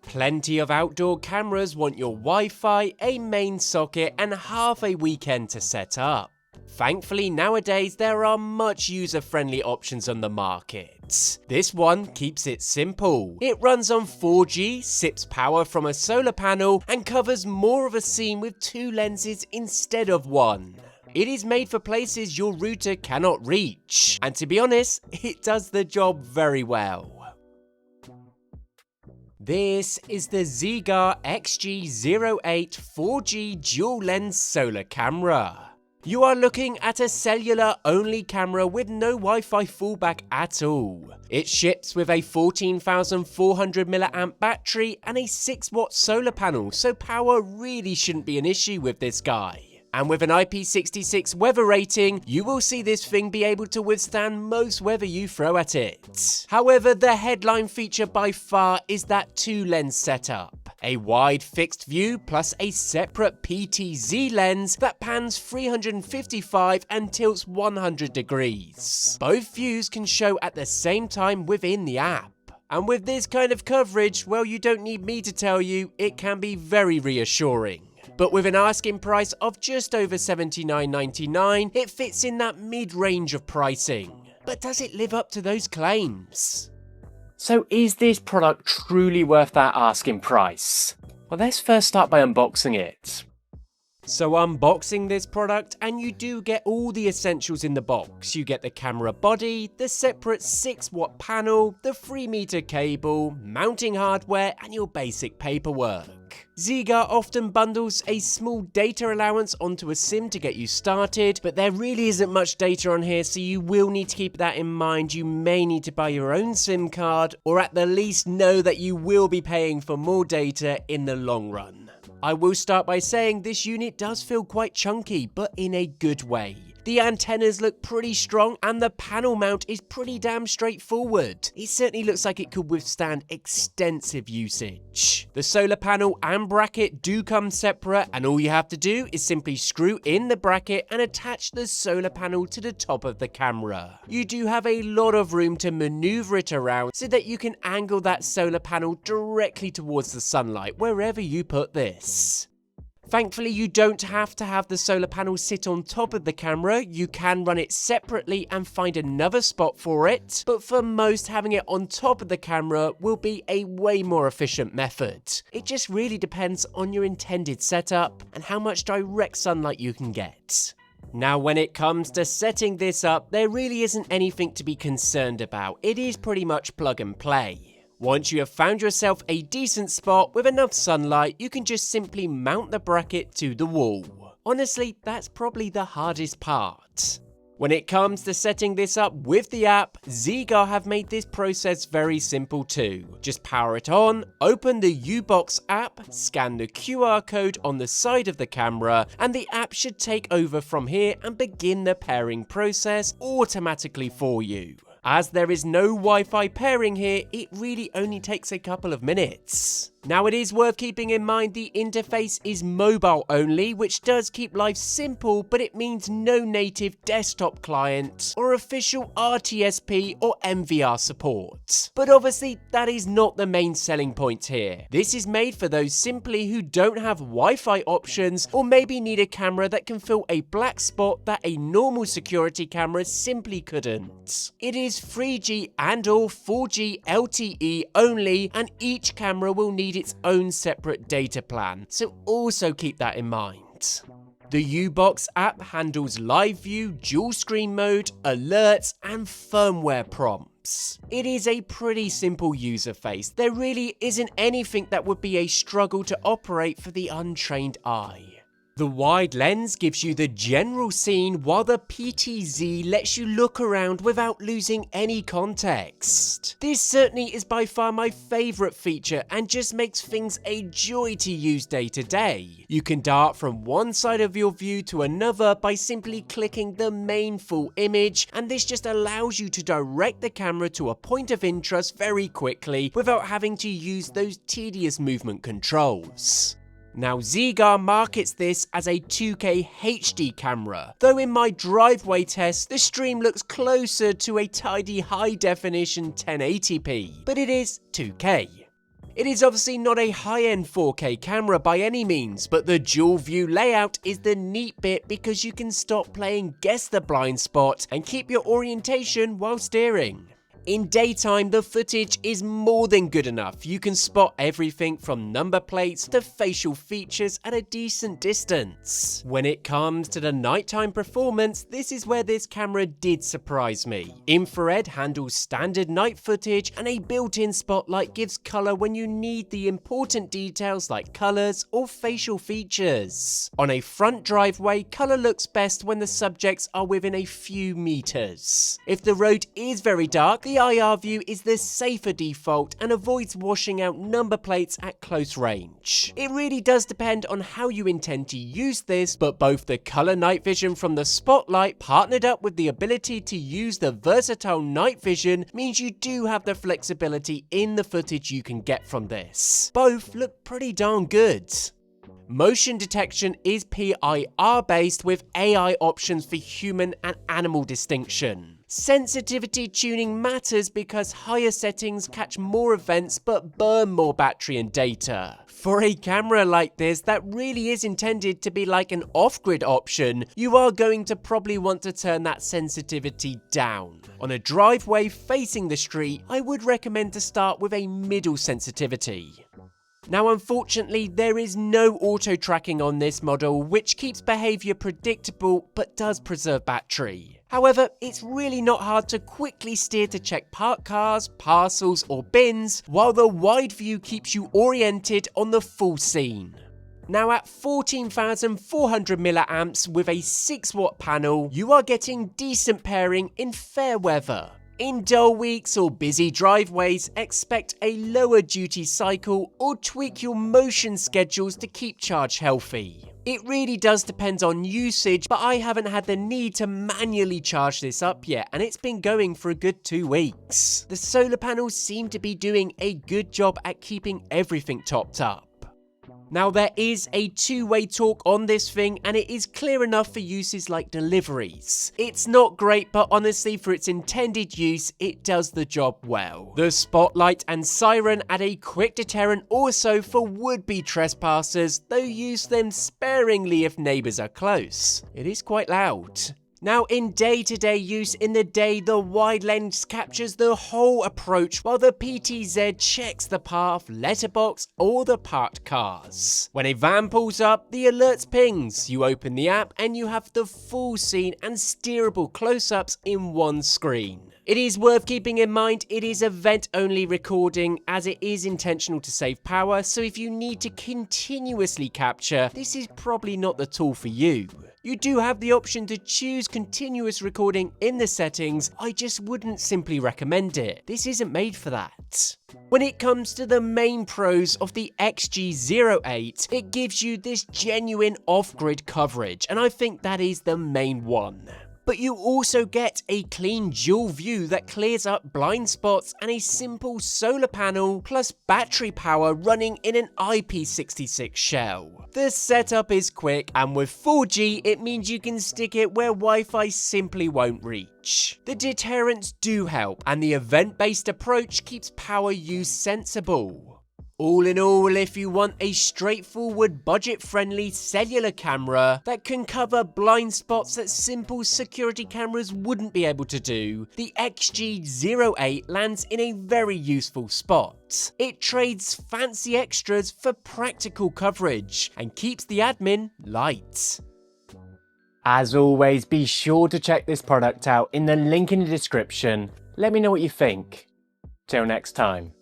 Plenty of outdoor cameras want your Wi-Fi, a main socket, and half a weekend to set up. Thankfully, nowadays there are much user-friendly options on the market. This one keeps it simple. It runs on 4G, sips power from a solar panel, and covers more of a scene with 2 lenses instead of 1. It is made for places your router cannot reach, and to be honest, it does the job very well. This is the Xega XG-08 4G dual lens solar camera. You are looking at a cellular-only camera with no Wi-Fi fallback at all. It ships with a 14,400 mAh battery and a 6-watt solar panel, so power really shouldn't be an issue with this guy. And with an IP66 weather rating, you will see this thing be able to withstand most weather you throw at it. However, the headline feature by far is that 2-lens setup. A wide fixed view plus a separate PTZ lens that pans 355 and tilts 100 degrees. Both views can show at the same time within the app. And with this kind of coverage, well, you don't need me to tell you, it can be very reassuring. But with an asking price of just over $79.99, it fits in that mid-range of pricing. But does it live up to those claims? So is this product truly worth that asking price? Well, let's first start by unboxing it. So unboxing this product, and you do get all the essentials in the box. You get the camera body, the separate 6-watt panel, the 3-meter cable, mounting hardware, and your basic paperwork. Xega often bundles a small data allowance onto a SIM to get you started, but there really isn't much data on here, so you will need to keep that in mind. You may need to buy your own SIM card, or at the least know that you will be paying for more data in the long run. I will start by saying this unit does feel quite chunky, but in a good way. The antennas look pretty strong and the panel mount is pretty damn straightforward. It certainly looks like it could withstand extensive usage. The solar panel and bracket do come separate, and all you have to do is simply screw in the bracket and attach the solar panel to the top of the camera. You do have a lot of room to maneuver it around so that you can angle that solar panel directly towards the sunlight wherever you put this. Thankfully, you don't have to have the solar panel sit on top of the camera. You can run it separately and find another spot for it, but for most, having it on top of the camera will be a way more efficient method. It just really depends on your intended setup and how much direct sunlight you can get. Now, when it comes to setting this up, there really isn't anything to be concerned about. It is pretty much plug and play. Once you have found yourself a decent spot with enough sunlight, you can just simply mount the bracket to the wall. Honestly, that's probably the hardest part. When it comes to setting this up with the app, Xega have made this process very simple too. Just power it on, open the U-Box app, scan the QR code on the side of the camera, and the app should take over from here and begin the pairing process automatically for you. As there is no Wi-Fi pairing here, it really only takes a couple of minutes. Now, it is worth keeping in mind the interface is mobile only, which does keep life simple, but it means no native desktop client or official RTSP or MVR support. But obviously, that is not the main selling point here. This is made for those simply who don't have Wi-Fi options or maybe need a camera that can fill a black spot that a normal security camera simply couldn't. It is 3G and or 4G LTE only, and each camera will need its own separate data plan, so also keep that in mind. The U-Box app handles live view, dual screen mode, alerts, and firmware prompts. It is a pretty simple user face. There really isn't anything that would be a struggle to operate for the untrained eye. The wide lens gives you the general scene, while the PTZ lets you look around without losing any context. This certainly is by far my favourite feature and just makes things a joy to use day to day. You can dart from one side of your view to another by simply clicking the main full image, and this just allows you to direct the camera to a point of interest very quickly without having to use those tedious movement controls. Now, Xega markets this as a 2K HD camera, though in my driveway test, the stream looks closer to a tidy high definition 1080p, but it is 2K. It is obviously not a high-end 4K camera by any means, but the dual view layout is the neat bit because you can stop playing guess the blind spot and keep your orientation while steering. In daytime, the footage is more than good enough. You can spot everything from number plates to facial features at a decent distance. When it comes to the nighttime performance, this is where this camera did surprise me. Infrared handles standard night footage, and a built-in spotlight gives color when you need the important details like colors or facial features. On a front driveway, color looks best when the subjects are within a few meters. If the road is very dark, the IR view is the safer default and avoids washing out number plates at close range. It really does depend on how you intend to use this, but both the color night vision from the spotlight partnered up with the ability to use the versatile night vision means you do have the flexibility in the footage you can get from this. Both look pretty darn good. Motion detection is PIR based with AI options for human and animal distinction. Sensitivity tuning matters because higher settings catch more events but burn more battery and data. For a camera like this that really is intended to be like an off-grid option, you are going to probably want to turn that sensitivity down. On a driveway facing the street, I would recommend to start with a middle sensitivity. Now, unfortunately, there is no auto tracking on this model, which keeps behavior predictable but does preserve battery. However, it's really not hard to quickly steer to check parked cars, parcels, or bins, while the wide view keeps you oriented on the full scene. Now, at 14,400 milliamps with a 6-watt panel, you are getting decent pairing in fair weather. In dull weeks or busy driveways, expect a lower duty cycle or tweak your motion schedules to keep charge healthy. It really does depend on usage, but I haven't had the need to manually charge this up yet, and it's been going for a good 2 weeks. The solar panels seem to be doing a good job at keeping everything topped up. Now, there is a two-way talk on this thing, and it is clear enough for uses like deliveries. It's not great, but honestly for its intended use, it does the job well. The spotlight and siren add a quick deterrent also for would-be trespassers, though use them sparingly if neighbours are close. It is quite loud. Now, in day-to-day use in the day, the wide lens captures the whole approach while the PTZ checks the path, letterbox, or the parked cars. When a van pulls up, the alerts pings. You open the app and you have the full scene and steerable close-ups in one screen. It is worth keeping in mind it is event-only recording as it is intentional to save power, so if you need to continuously capture, this is probably not the tool for you. You do have the option to choose continuous recording in the settings, I just wouldn't simply recommend it. This isn't made for that. When it comes to the main pros of the XG-08, it gives you this genuine off-grid coverage, and I think that is the main one. But you also get a clean dual view that clears up blind spots and a simple solar panel plus battery power running in an IP66 shell. The setup is quick, and with 4G it means you can stick it where Wi-Fi simply won't reach. The deterrents do help, and the event-based approach keeps power use sensible. All in all, if you want a straightforward, budget-friendly cellular camera that can cover blind spots that simple security cameras wouldn't be able to do, the XG-08 lands in a very useful spot. It trades fancy extras for practical coverage and keeps the admin light. As always, be sure to check this product out in the link in the description. Let me know what you think. Till next time.